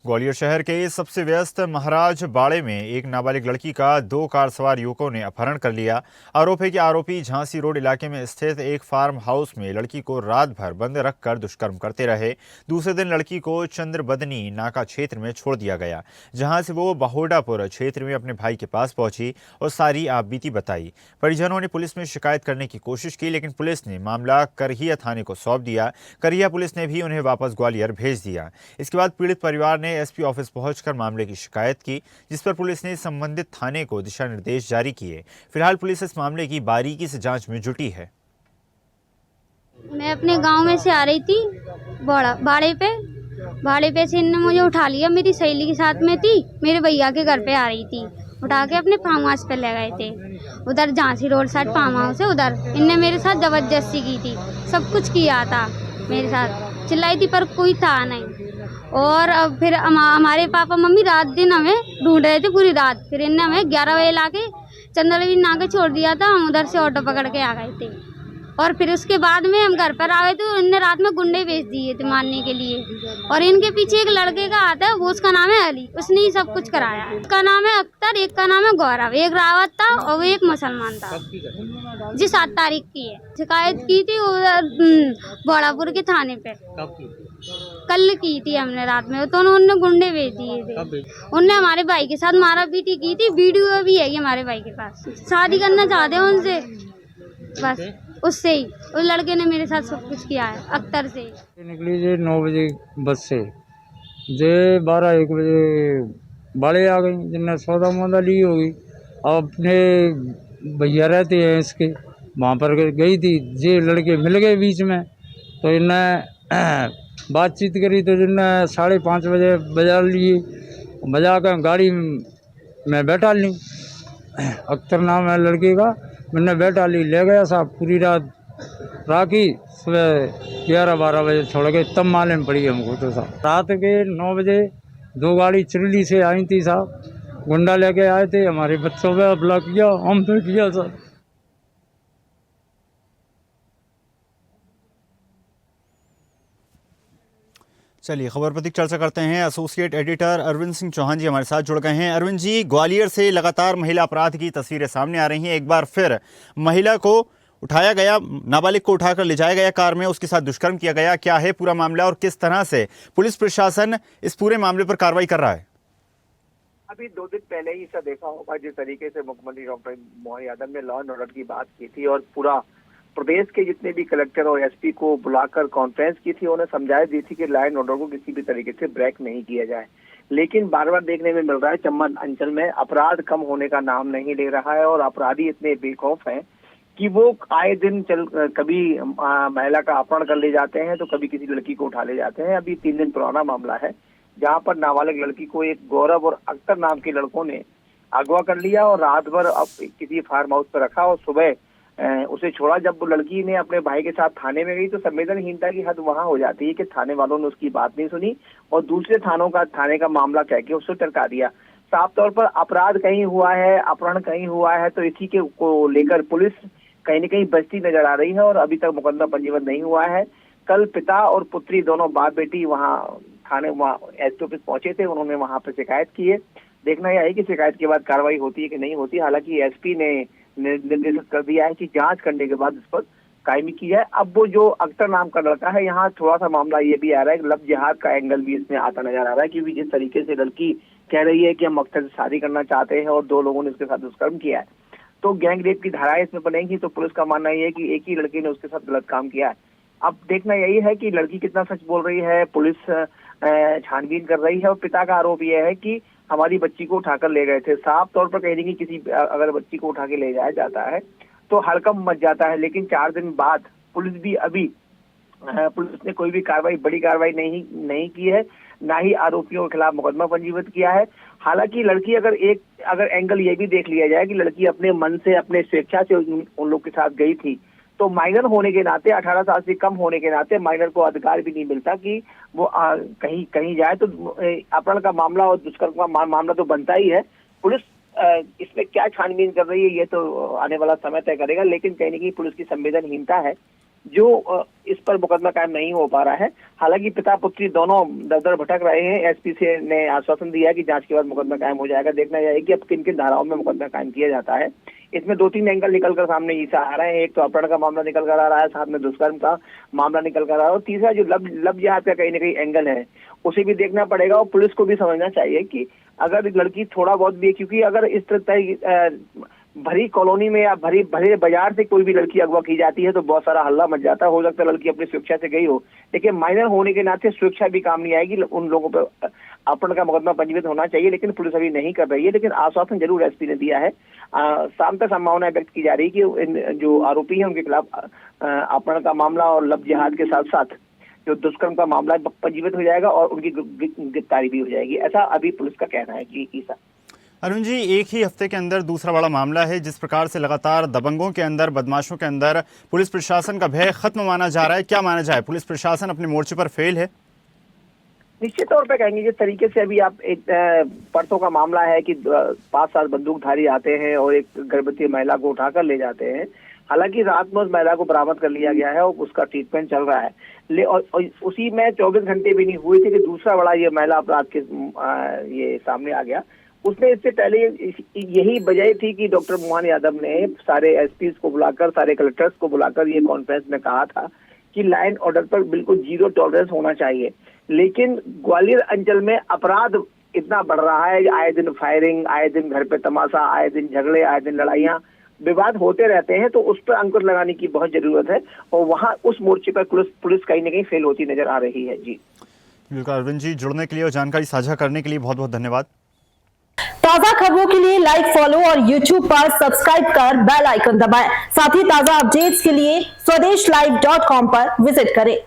ग्वालियर शहर के सबसे व्यस्त महाराज बाड़े में एक नाबालिग लड़की का 2 कार सवार युवकों ने अपहरण कर लिया। आरोप है कि आरोपी झांसी रोड इलाके में स्थित एक फार्म हाउस में लड़की को रात भर बंद रखकर दुष्कर्म करते रहे। दूसरे दिन लड़की को चंद्रबदनी नाका क्षेत्र में छोड़ दिया गया, जहां से वो बहोडापुर क्षेत्र में अपने भाई के पास पहुंची और सारी आपबीती बताई। परिजनों ने पुलिस में शिकायत करने की कोशिश की, लेकिन पुलिस ने मामला करहिया थाने को सौंप दिया। करहिया पुलिस ने भी उन्हें वापस ग्वालियर भेज दिया। इसके बाद पीड़ित परिवार ने एसपी ऑफिस पहुंचकर मामले की शिकायत की, जिस पर पुलिस ने संबंधित थाने को दिशा निर्देश जारी किए। फिलहाल पुलिस इस मामले की बारीकी से जांच में जुटी है। मैं अपने गांव में से आ रही थी भाड़े पे से इनने मुझे उठा लिया। मेरी सहेली के साथ में थी, मेरे भैया के घर पे आ रही थी, उठा के अपने फार्म हाउस पे ले गए थे। उधर Jhansi road side farm house है, उधर इनने मेरे साथ जबरदस्ती की थी, सब कुछ किया था मेरे साथ, चिल्लाई थी पर कोई था नहीं। और अब फिर हमारे पापा मम्मी रात दिन हमें ढूंढ रहे थे पूरी रात। फिर इनने हमें 11 बजे लाके चंद्रबदनी नाके छोड़ दिया था। हम उधर से ऑटो पकड़ के आ गए थे और फिर उसके बाद में हम घर पर आ गए थे। इनने रात में गुंडे भेज दिए थे मारने के लिए। और इनके पीछे एक लड़के का हाथ है, वो उसका नाम है अली, उसने ही सब कुछ कराया है। उसका नाम है अख्तर, एक का नाम है गौरव, एक रावत था और वो एक मुसलमान था। जी 7 तारीख की है। शिकायत की थी उधर बहोडापुर के थाने पे। कल की थी हमने रात में, तो उन्होंने गुंडे भेज दिए थे। उनने हमारे भाई के साथ मारा पीटी की थी, वीडियो भी है हमारे भाई के पास। शादी करना चाहते हैं उनसे, बस उससे ही। उस लड़के ने मेरे साथ सब कुछ किया है, अख्तर से। निकली जे 9 बजे बस से, जे 12-1 बजे बाड़े आ गई, जिनने सौदा मोदा ली होगी। अब अपने भैया रहते हैं इसके, वहाँ पर गई थी। जे लड़के मिल गए बीच में, तो इन्हें बातचीत करी, तो जिनने 5:30 बजे बजा लिए, बजा कर गाड़ी में बैठा ली। अख्तर नाम है लड़के का, मैंने बैठा ली, ले गया साहब। पूरी रात राखी, सुबह 11-12 बजे छोड़ के, तब मालूम पड़ी हमको। तो साहब रात के 9 बजे 2 गाड़ी चिरली से आई थी साहब, गुंडा लेके आए थे। हमारे बच्चों पे हमला किया, हम पे किया सर। चलिए खबर पर चर्चा करते हैं। एसोसिएट एडिटर अरविंद सिंह चौहान जी हमारे साथ जुड़ गए हैं। अरविंद जी, ग्वालियर से लगातार महिला अपराध की तस्वीरें सामने आ रही हैं। एक बार फिर महिला को उठाया गया, नाबालिग को उठाकर ले जाया गया कार में, उसके साथ दुष्कर्म किया गया। क्या है पूरा मामला और किस तरह से पुलिस प्रशासन इस पूरे मामले पर कार्रवाई कर रहा है? अभी 2 दिन पहले ही सब देखा होगा, जिस तरीके से मुख्यमंत्री डॉक्टर मोहन यादव ने लॉ एंड ऑर्डर की बात की थी और पूरा प्रदेश के जितने भी कलेक्टर और एसपी को बुलाकर कॉन्फ्रेंस की थी, उन्हें समझाई दी थी कि लॉ एंड ऑर्डर को किसी भी तरीके से ब्रेक नहीं किया जाए। लेकिन बार बार देखने में मिल रहा है चंबल अंचल में अपराध कम होने का नाम नहीं ले रहा है और अपराधी इतने बेखौफ हैं कि वो आए दिन कभी महिला का अपहरण कर ले जाते हैं, तो कभी किसी लड़की को उठा ले जाते हैं। अभी 3 दिन पुराना मामला है, जहां पर नाबालिग लड़की को एक गौरव और अख्तर नाम के लड़कों ने अगवा कर लिया और रात भर किसी फार्म हाउस पर रखा और सुबह उसे छोड़ा। जब वो लड़की ने अपने भाई के साथ थाने में गई, तो संवेदनहीनता की हद वहां हो जाती है कि थाने वालों ने उसकी बात नहीं सुनी और दूसरे थाने का मामला कह के उससे टरका दिया। साफ तौर पर अपराध कहीं हुआ है, अपहरण कहीं हुआ है, तो इसी के को लेकर पुलिस कहीं न कहीं बचती नजर आ रही है और अभी तक मुकदमा पंजीबद्ध नहीं हुआ है। कल पिता और पुत्री दोनों बाप बेटी वहाँ थाने एसपी ऑफिस पहुंचे थे, उन्होंने वहां पर शिकायत की है। देखना यह है कि शिकायत के बाद कार्रवाई होती है कि नहीं होती। हालांकि एसपी ने निर्देशित कर दिया है कि जांच करने के बाद इस पर कायमी की जाए। अब वो जो अख्तर नाम का लड़का है, यहाँ थोड़ा सा मामला ये भी आ रहा है कि लव जिहाद का एंगल भी इसमें आता नजर आ रहा है, क्योंकि जिस तरीके से लड़की कह रही है कि हम अख्तर से शादी करना चाहते हैं और 2 लोगों ने उसके साथ दुष्कर्म किया है, तो गैंग रेप की धाराएं इसमें बनेंगी। तो पुलिस का मानना यह है कि एक ही लड़के ने उसके साथ गलत काम किया है। अब देखना यही है कि लड़की कितना सच बोल रही है। पुलिस छानबीन कर रही है और पिता का आरोप यह है कि हमारी बच्ची को उठाकर ले गए थे। साफ तौर पर कह देंगे किसी अगर बच्ची को उठा के ले जाया जाता है तो हड़कंप मच जाता है, लेकिन 4 दिन बाद पुलिस ने कोई भी बड़ी कार्रवाई नहीं की है, ना ही आरोपियों के खिलाफ मुकदमा पंजीबद्ध किया है। हालांकि लड़की अगर एंगल ये भी देख लिया जाए कि लड़की अपने मन से, अपने स्वेच्छा से उन लोग के साथ गई थी, तो माइनर होने के नाते, 18 साल से कम होने के नाते माइनर को अधिकार भी नहीं मिलता कि वो कहीं जाए। तो अपहरण का मामला और दुष्कर्म का मामला तो बनता ही है। पुलिस इसमें क्या छानबीन कर रही है ये तो आने वाला समय तय करेगा, लेकिन कहीं न कहीं पुलिस की संवेदनहीनता है जो इस पर मुकदमा कायम नहीं हो पा रहा है। हालांकि पिता पुत्री दोनों दर भटक रहे हैं। एसपी से ने आश्वासन दिया कि जांच के बाद मुकदमा कायम हो जाएगा। देखना जाएगा कि अब किन किन धाराओं में मुकदमा कायम किया जाता है। इसमें 2-3 एंगल निकल कर सामने ये आ रहे हैं। एक तो अपहरण का मामला निकल कर आ रहा है, साथ में दुष्कर्म का मामला निकल कर आ रहा है, और तीसरा जो लब जिहाद का कहीं ना कहीं एंगल है उसे भी देखना पड़ेगा। और पुलिस को भी समझना चाहिए कि अगर लड़की थोड़ा बहुत भी, क्योंकि अगर इस तरह भरी कॉलोनी में या भरे बाजार से कोई भी लड़की अगवा की जाती है तो बहुत सारा हल्ला मच जाता है। हो सकता है लड़की अपनी सुरक्षा से गई हो, लेकिन माइनर होने के नाते सुरक्षा भी काम नहीं आएगी। उन लोगों पर अपहरण का मुकदमा पंजीकृत होना चाहिए, लेकिन पुलिस अभी नहीं कर रही है। लेकिन आश्वासन जरूर एसपी ने दिया है। शाम तक संभावना व्यक्त की जा रही है कि जो आरोपी है उनके खिलाफ अपहरण का मामला और लब जिहाद के साथ साथ जो दुष्कर्म का मामला पंजीकृत हो जाएगा और उनकी गिरफ्तारी भी हो जाएगी, ऐसा अभी पुलिस का कहना है। जी ईसा। अरुण जी, एक ही हफ्ते के अंदर दूसरा बड़ा मामला है। जिस प्रकार से लगातार दबंगों के अंदर, बदमाशों के अंदर पुलिस प्रशासन का भय खत्म माना जा रहा है, क्या माना जाए, पुलिस प्रशासन अपने मोर्चे पर फेल है? निश्चित तौर पे कहेंगे जिस तरीके से अभी आप एक परसों का मामला है कि 5-7 बंदूकधारी आते हैं और एक गर्भवती महिला को उठाकर ले जाते हैं। हालांकि रात में उस महिला को बरामद कर लिया गया है और उसका ट्रीटमेंट चल रहा है। और उसी में 24 घंटे भी नहीं हुए थे कि दूसरा बड़ा ये महिला अपराध के ये सामने आ गया। उसने इससे पहले यही वजह थी कि डॉक्टर मोहन यादव ने सारे एसपी को बुलाकर, सारे कलेक्टर्स को बुलाकर ये कॉन्फ्रेंस में कहा था कि लाइन ऑर्डर पर बिल्कुल 0 टॉलरेंस होना चाहिए। लेकिन ग्वालियर अंचल में अपराध इतना बढ़ रहा है, आए दिन फायरिंग, आए दिन घर पे तमाशा, आए दिन झगड़े, आए दिन लड़ाइयाँ, विवाद होते रहते हैं। तो उस पर अंकुश लगाने की बहुत जरूरत है और वहाँ उस मोर्चे पर पुलिस कहीं ना कहीं फेल होती नजर आ रही है। जी बिल्कुल अरविंद जी, जुड़ने के लिए और जानकारी साझा करने के लिए बहुत बहुत धन्यवाद। ताजा खबरों के लिए लाइक, फॉलो और YouTube पर सब्सक्राइब कर बेल आइकन दबाएं। साथ ही ताजा अपडेट्स के लिए SwadeshLive.com पर विजिट करें।